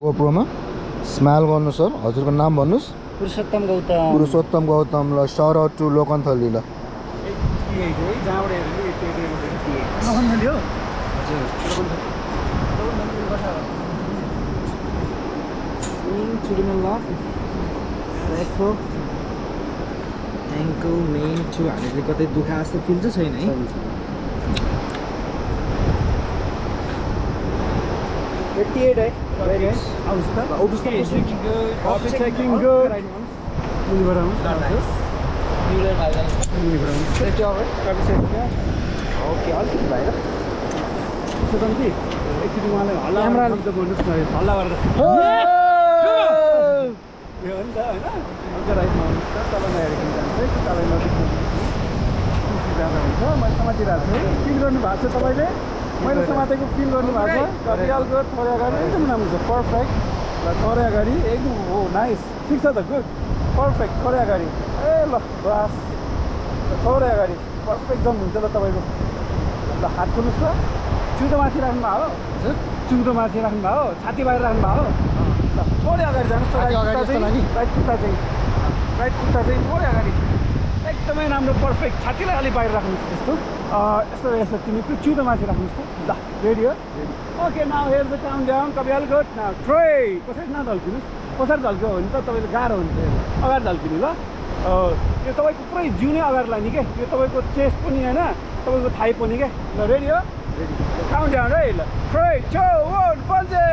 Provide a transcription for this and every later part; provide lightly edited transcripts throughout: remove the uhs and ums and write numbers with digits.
गोप्रोमा smile गर्नु sir हजुरको नाम भन्नुस् पुरुषोत्तम गौतम ल शाउट आउट टु लोकन्थली ल एङ्कल मेन छु हामीले कतै दुखा जस्तो फिल चाहिँ छैन है Very nice. How's that? It's looking good. It's looking good. Okay, all good, right? So, don't be. Actually, I'm going to go to the Allah. मैले समातेको फिल गर्नु भएको छ करियालको थोरै अगाडि एकदम राम्रो छ पर्फेक्ट र थोरै अगाडि एकदम हो नाइस ठिक छ त गुड पर्फेक्ट थोरै अगाडि ए ल बस थोरै अगाडि पर्फेक्ट जम हुन्छ ल तपाईँको ल हात खोल्नुहोस् त चिउदो माथि राख्नु भएको हो चिउदो माथि राख्नु भएको हो छाती बाहिर राख्नु भएको हो ल थोरै अगाडि जानुहोस् त राइट खुट्टा चाहिँ थोरै अगाडि एकदमै राम्रो पर्फेक्ट छातीलाई अलिक बाहिर राख्नुहोस् यस्तो यस्तो तिमी त्यो चिउदो माथि राख्नुहोस् त ल रेडी हो okay now here the count down Kapil good now three पछाडि नढल्किनुहोस् पछाडि ढल्क्यो भने त तपाईँले गाह्रो हुन्छ अगाडि ढल्किनु ल यो तपाईँको पुरै जिउ नै अगाडि लाने क्या यो तपाईँको चेस्ट पनि होइन तपाईँको थाई पनि क्या ल रेडी हो रेडी काउन्ट डाउन है ल 3 2 1 पन्चे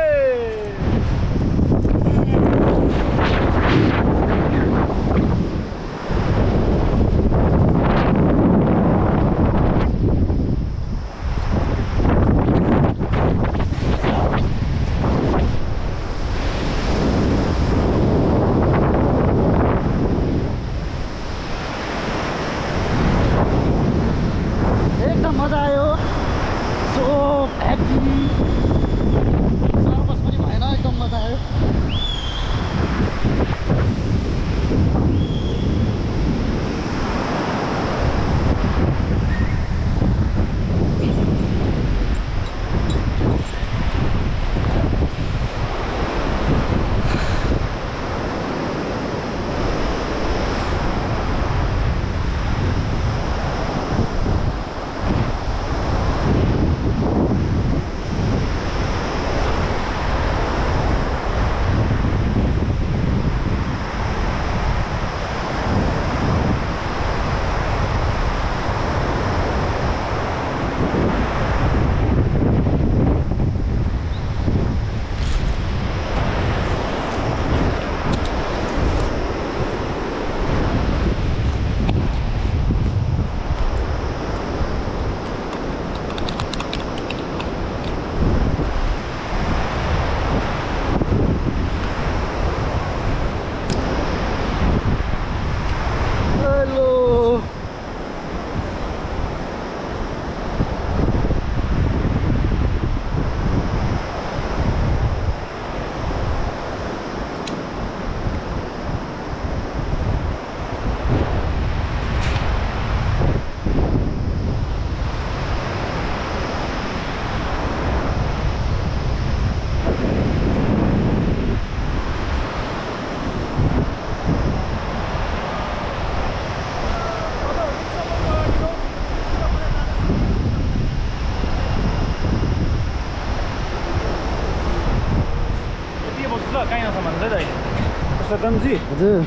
जी हजुर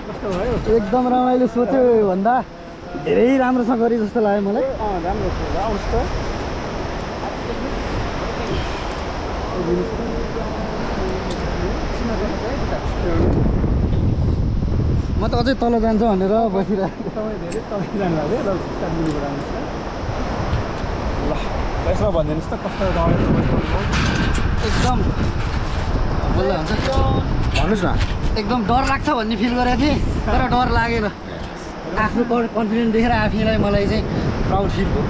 एकदम रमाइलो सोच्यो भन्दा धेरै राम्रोसँग गरे जस्तो लाग्यो मलाई राम्रो छ आउनुहोस् त म त अझै तल जान्छ भनेर बसिरहेको तपाईँ धेरै तल जानु लाग्यो ल स्टार्टिङबाट आउनुहोस् त ल यसमा भनिदिनुहोस् त कस्तो एकदम बल्ल हुन्छ भन्नुहोस् न एकदम डर लाग्छ भन्ने फिल गरेको थिएँ तर डर लागेन आफ्नो कन्फिडेन्स देखेर आफैलाई मलाई चाहिँ प्राउड फिल भयो